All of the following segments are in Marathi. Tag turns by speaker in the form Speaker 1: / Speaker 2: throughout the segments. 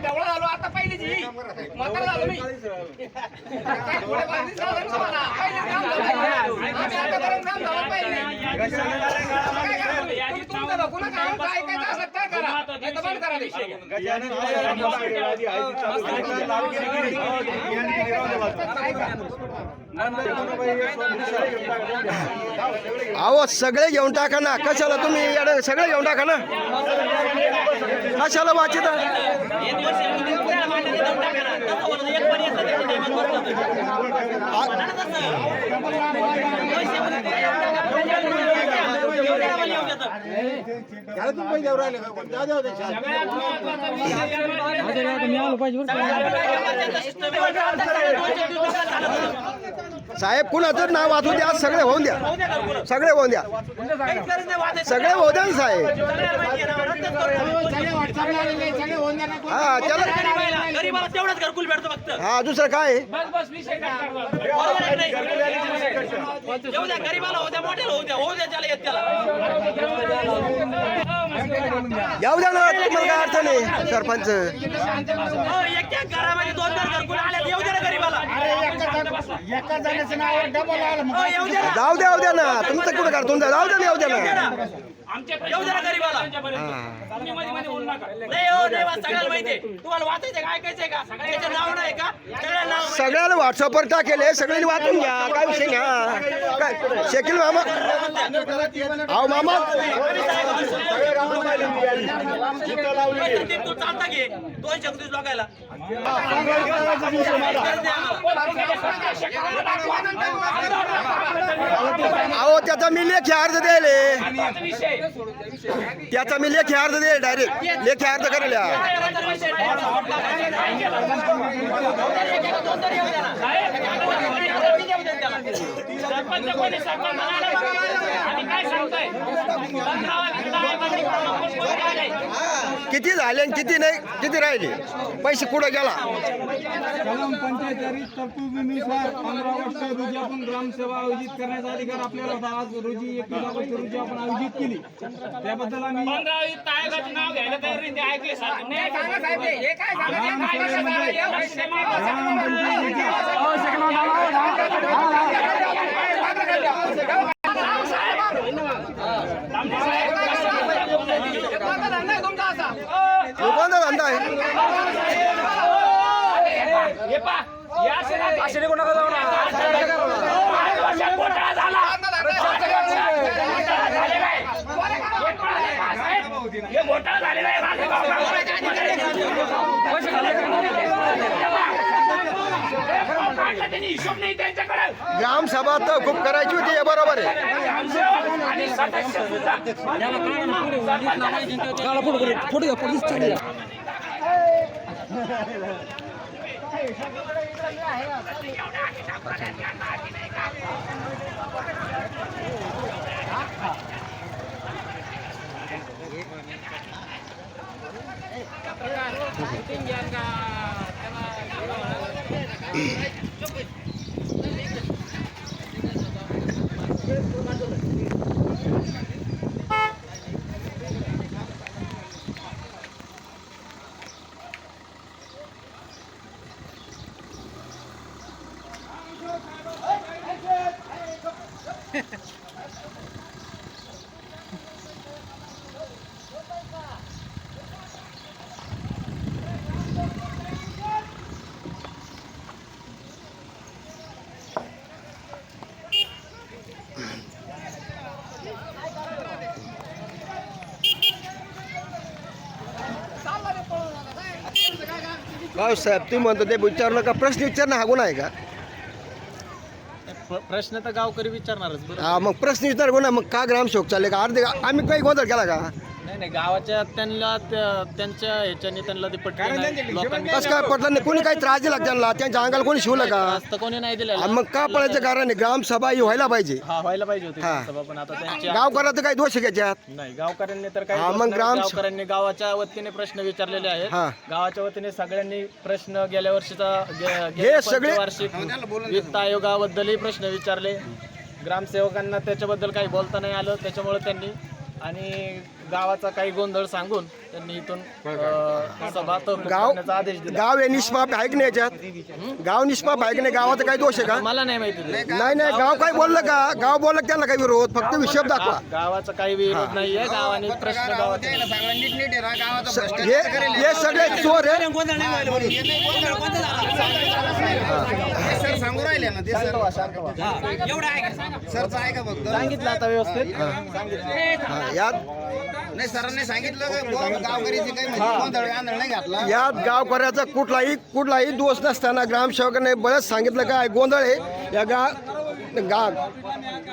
Speaker 1: काय ढवळा झालो आता पहिली जी म्हातारा झालो मी काय थोडे पाणी झालं ना मला पहिले काम झालं आम्ही आतापर्यंत काम झालं पहिले तुम्ही तुमचं बघू नका आमचं ऐकायचं असलं तर करा नाही तर बंद करा विषय
Speaker 2: अहो सगळे घेऊन टाका ना कशाला तुम्ही सगळे घेऊन टाका ना कशाला वाचित साहेब कुणाचं नाव वाचू द्या सगळे होऊन द्या सगळे होऊन द्या सगळे होऊ द्या ना साहेब हा त्याला
Speaker 1: तेवढाच घरकुल भेटतो फक्त
Speaker 2: हा दुसरं काय
Speaker 1: गरीबाला होत्या मोठ्याला होत्या त्याला येत त्याला
Speaker 2: येऊ द्या ना तुम्हाला काय अडचण आहे सरपंच
Speaker 1: एक घरामध्ये 2-4 घरकुल आले येऊ द्या ना गरीबाला
Speaker 2: जाऊ द्या ना तुमचं कुठं काढ तुमचं जाऊ द्या ना येऊ द्या ना
Speaker 1: येऊ द्या ना गरीबाला नाही हो नाही सगळ्याला माहिती तुम्हाला वाचायचं का ऐकायचंय का त्याचं नाव नाही का
Speaker 2: सगळ्याला व्हॉट्सअपवर टाकेले सगळ्यांनी वाचून घ्या काय विषय घ्या काय शकील मामा अहो मामा
Speaker 1: तू चालता घे 236 लोकायला
Speaker 2: अहो त्याचा मी लेखी अर्ज द्यायले त्याचा मी लेखी अर्ज दे डायरेक्ट लेखी अर्ज करेल किती झाले आणि किती नाही किती राहिले पैसे कुठं गेला
Speaker 3: कलम 45 तरतुदीनुसार 15 ऑगस्ट रोजी आपण ग्रामसेवा आयोजित करण्याचा अधिकार आपल्याला होता. आज रोजी 21 ऑगस्ट रोजी आपण आयोजित केली. त्याबद्दल आम्ही
Speaker 1: 15 आयोगाचं नाव घ्यायला तयार नाही ते ऐकले साहेब हे काय
Speaker 2: कोणता धंदा आहे ग्रामसभा तर खूप करायची होती हे बरोबर आहे साहेब तुम्ही म्हणतो ते विचारलं का प्रश्न विचारणं हा गुन्हा आहे का
Speaker 3: प्रश्न तर गावकरी विचारणारच.
Speaker 2: हा मग प्रश्न विचार गुन्हा मग का ग्रामसेवक चालले का अर्धे आम्ही काही गोंधळ केला का
Speaker 3: नाही गावाच्या त्यांना त्यांच्या ह्याच्याने त्यांना ते पटलं
Speaker 2: कसं काय पटलं नाही कोणी काही त्रास दिला त्यांना त्यांच्या अंगाला कोणी शिवलं का
Speaker 3: कोणी नाही दिलं
Speaker 2: मग का पळायचं कारण आहे ग्रामसभा ही व्हायला पाहिजे
Speaker 3: व्हायला पाहिजे होती
Speaker 2: हा.
Speaker 3: सभा, पण आता त्यांच्या
Speaker 2: गावकऱ्याचं काही दोष आहे त्याच्यात
Speaker 3: नाही गावकऱ्यांनी तर
Speaker 2: हा,
Speaker 3: काही
Speaker 2: मग
Speaker 3: दोष नाही.
Speaker 2: ग्राम-
Speaker 3: गावकऱ्यांनी गावाच्या वतीने प्रश्न विचारलेले आहेत.
Speaker 2: हा.
Speaker 3: गावाच्या वतीने सगळ्यांनी प्रश्न गेल्या वर्षीचा
Speaker 2: हे सगळे-
Speaker 3: वार्षिक वित्त आयोगाबद्दलही प्रश्न विचारले. ग्रामसेवकांना त्याच्याबद्दल काही बोलता नाही आलं त्याच्यामुळे त्यांनी आणि गावाचा काही गोंधळ सांगून
Speaker 4: त्यांनी इथून सभा तहकूब
Speaker 2: गाव
Speaker 4: करण्याचा आदेश दिला.
Speaker 2: गाव हे निष्पाप आहे की नाही याच्यात? गाव निष्पाप आहे की नाही? गावाचा काही दोष आहे का?
Speaker 4: मला नाही माहिती ते.
Speaker 2: नाही नाही, गाव काय बोललं का? गाव बोललं त्यांना काही विरोध, फक्त हिशोब दाखवा.
Speaker 4: गावाचा काही विरोध नाहीये. गावाने प्रश्न गावात
Speaker 2: हे सगळे चोर आहे.
Speaker 5: सर सांगू राहिले ना ते सरचं आहे का फक्त
Speaker 4: सांगितलं आता व्यवस्थित.
Speaker 2: यात
Speaker 5: नाही सरांनी सांगितलं का गावकरीचे काही म्हणजे गोंधळ आंधळ नाही घातला
Speaker 2: यात गावकऱ्याचा कुठलाही दोष नसताना ग्रामसेवकाने बरंच सांगितलं काय गोंधळ आहे या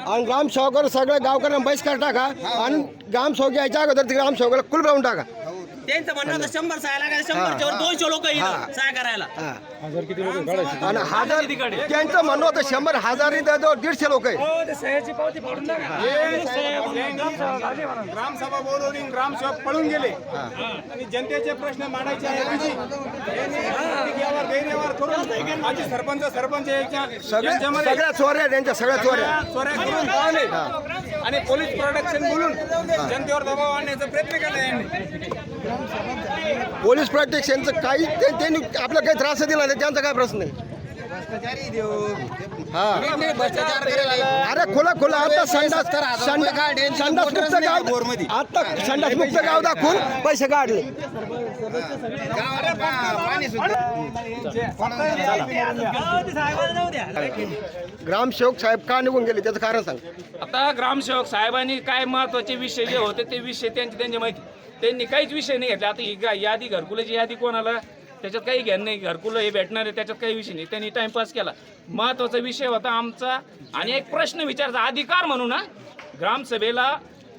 Speaker 2: आणि ग्रामसेवकावर सगळ्या गावकऱ्यांना बहिष्कार टाका आणि ग्रामसेवक यायच्या अगोदर ते ग्रामसेवकाला कुल लावून टाका.
Speaker 6: त्यांचं म्हणणं होतं 100 सह्या लागायला 100च्या वर 200 लोक येईल सह्या करायला.
Speaker 2: आणि हजार त्यांचं म्हणणं होतं 100 हजारी 150 लोक आहे.
Speaker 3: ग्रामसभा बोलवली, ग्रामसेवक पळून गेले आणि जनतेचे प्रश्न मांडायचे ऐवजी गैरव्यवहार करून माझे सरपंच यांच्यामध्ये
Speaker 2: सगळ्या चोऱ्या त्यांच्या सगळ्या चोऱ्या
Speaker 3: चोऱ्या करून पावले आणि पोलीस प्रोटेक्शन बोलून जनतेवर दबाव आणण्याचा प्रयत्न केला यांनी.
Speaker 2: पोलीस प्रोटेक्शनचं काही त्यांनी आपला काही त्रास दिला नाही, त्यांचा काय प्रश्न नाही. हा अरे खोला आता संडास मुक्त गाव, आता संडास मुक्त गाव दाखवून पैसे काढले.
Speaker 5: पाणी सुद्धा
Speaker 2: ग्रामसेवक साहेब का निघून गेले त्याचं कारण सांग.
Speaker 1: आता ग्रामसेवक साहेबांनी काय महत्वाचे विषय जे होते ते विषय त्यांची माहिती, त्यांनी काहीच विषय नाही घेतला. आता ही यादी घरकुलाची यादी कोणाला त्याच्यात काही घेणं नाही, घरकुलं हे भेटणार आहे त्याच्यात काही विषय नाही. त्यांनी टाइमपास केला. महत्वाचा विषय होता आमचा आणि एक प्रश्न विचारायचा अधिकार म्हणून ना, ग्रामसभेला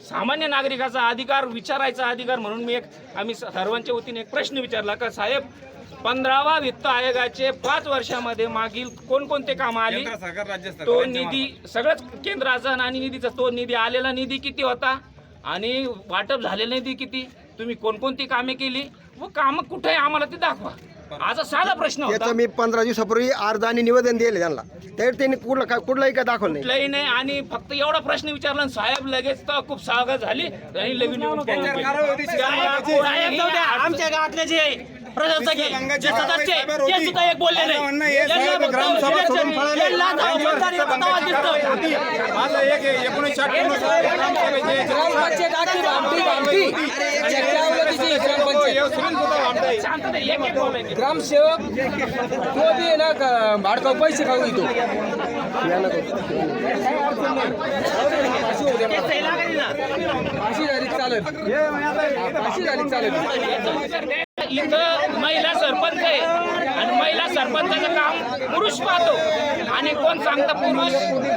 Speaker 1: सामान्य नागरिकाचा अधिकार विचारायचा अधिकार म्हणून आम्ही सर्वांच्या वतीने एक प्रश्न विचारला का साहेब 15वा वित्त आयोगाचे 5 वर्षामध्ये मागील कोणकोणते कामं आली, तो निधी सगळंच केंद्राचा आणि निधीचा तो निधी आलेला निधी किती होता आणि वाटप झालेला निधी किती, तुम्ही कोणकोणती कामे केली व कामं कुठे आहे आम्हाला ते दाखवा. आज साधा प्रश्न होता.
Speaker 2: त्याचं मी 15 दिवसापूर्वी अर्ज आणि निवेदन दिले त्यांना, तर त्यांनी कुठलाही काय दाखवलं नाही.
Speaker 1: कुठलंही नाही आणि फक्त एवढा प्रश्न विचारला आणि साहेब लगेच तर खूप स्वागत झाली आणि लगेच निघून पळून गेले.
Speaker 6: आमच्या गावातले जे प्रशासक आहे, जे सदस्य आहे, ते सुद्धा एक बोलले नाही.
Speaker 3: ग्रामसभा सोडून पळाले.
Speaker 6: यांना जाऊन मतदारी बतावा दिसतोय.
Speaker 3: माझं एक 1998 ग्रामसभेचे
Speaker 1: शांतता एक बोलायचं.
Speaker 7: ग्रामसेवक तो बी आहे ना भाडकाव पैसे खाऊ येतो. अशी झाली चालेल.
Speaker 1: इथं महिला सरपंच आहे आणि महिला सरपंचाचं काम पुरुष पाहतो आणि कोण सांगतं पुरुष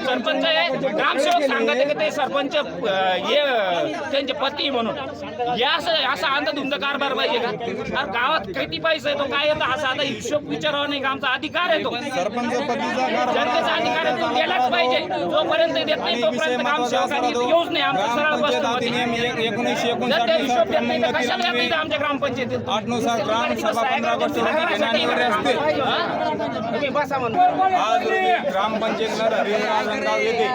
Speaker 1: सरपंच आहे, ग्रामसेवक सांगते की ते सरपंच हे त्यांचे पती म्हणून. हे असा अंधधुंद कारभार पाहिजे का? अरे गावात किती पैसा आहे तो काय येतो असा आता हिशोब विचारावा नाही का? आमचा अधिकार आहे तो, जनतेचा अधिकार आहे तो गेलाच पाहिजे. जोपर्यंत देत नाही तोपर्यंत ग्रामसेवकांनी येऊच नाही. आमचा सरळ बसतो जर ते हिशोब देत नाही तर कशाला येत नाही आमच्या ग्रामपंचायतीत.
Speaker 3: ग्रामसभा 15 ऑगस्ट रोजी घेण्यात येणार असते.
Speaker 1: तुम्ही बसा म्हणून.
Speaker 3: आज रोजी ग्रामपंचायत राजनगाव येथे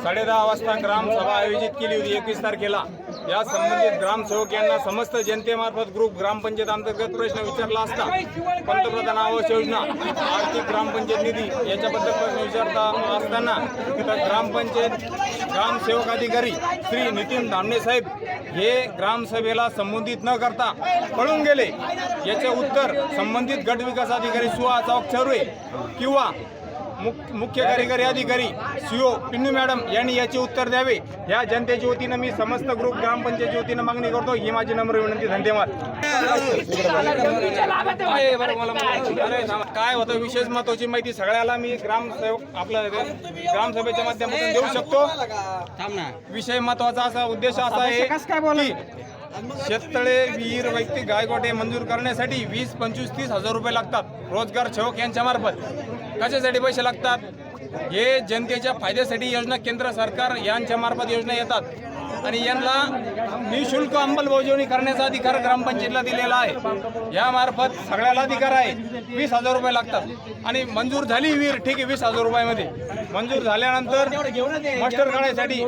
Speaker 3: 10:30 वाजता ग्रामसभा आयोजित केली होती 21 तारखेला. या संबंधित ग्रामसेवक यांना समस्त जनतेमार्फत ग्रुप ग्रामपंचायत अंतर्गत प्रश्न विचारला असता पंतप्रधान आवास योजना, आर्थिक ग्रामपंचायत निधी याच्याबद्दल प्रश्न विचारता असताना ग्रामपंचायत ग्रामसेवक अधिकारी श्री नितीन धामणे साहेब हे ग्रामसभेला संबोधित न करता पळून गेले. याचे उत्तर संबंधित गट विकास अधिकारी सुहास चौकचौरे किंवा मुख्य कार्यकारी अधिकारी सीओ पिन्नू मॅडम यांनी याचे उत्तर द्यावे. या जनतेच्या वतीनं मी समस्त ग्रुप ग्रामपंचायतीच्या वतीनं मागणी करतो. ही माझी नम्र विनंती. धन्यवाद. काय होतं विशेष महत्वाची माहिती सगळ्याला मी ग्रामसेवक आपल्या ग्रामसभेच्या माध्यमातून देऊ शकतो. विषय महत्वाचा असा उद्देश असा आहे की शेततळे, विहीर, वैयक्तिक गायगोटे मंजूर करण्यासाठी 20-25, 30 हजार रुपये लागतात रोजगार सेवक यांच्या मार्फत. कशासाठी पैसे लागतात? हे जनतेच्या फायद्यासाठी योजना केंद्र सरकार यांच्या मार्फत योजना येतात. आणि यांना निशुल्क अंमलबजावणी करण्याचा अधिकार ग्रामपंचायतीला दिलेला आहे. यामार्फत सगळ्याला अधिकार आहे. 20,000 रुपये लागतात आणि मंजूर झाली विहीर ठीक आहे 20,000 रुपयामध्ये मंजूर झाल्यानंतर मास्टर काढायसाठी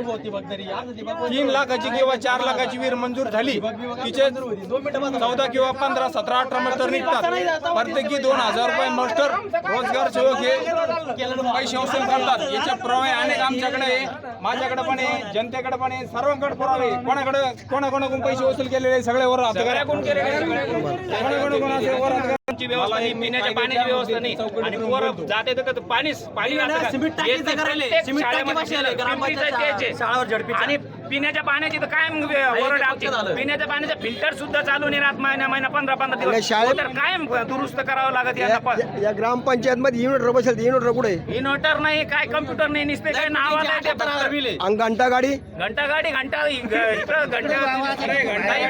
Speaker 3: 3 लाखाची किंवा 4 लाखाची विहीर मंजूर झाली तिचे 14 किंवा 15, 17, 18 मास्टर निघतात. प्रत्येकी 2,000 रुपये मास्टर रोजगार सेवक हे पैसे वसूल करतात. याच्या पुरावे अनेक आमच्याकडे आहे, माझ्याकडे पण आहे, जनतेकडे पण आहे, सर्वांकडे पुरावे. कोणाकोणाकडून पैसे वसूल केलेले सगळ्यावर
Speaker 6: ची व्यवस्था नाही, पिण्याच्या पाण्याची व्यवस्था नाही आणि पोरं जाते तर पाणी आणि पिण्याच्या पाण्याची तर कायम ओरड आमची. पिण्याच्या पाण्याचा फिल्टर सुद्धा चालू नाही राहत महिना 15 दिवस. तर कायम दुरुस्त करावं लागत यांना.
Speaker 2: या ग्रामपंचायत मध्ये युनिट बसेल, युनिट कुठे
Speaker 6: इन्व्हर्टर नाही, काय कम्प्युटर नाही, नुसते काय नावाला
Speaker 2: घंटा गाडी
Speaker 6: घंटा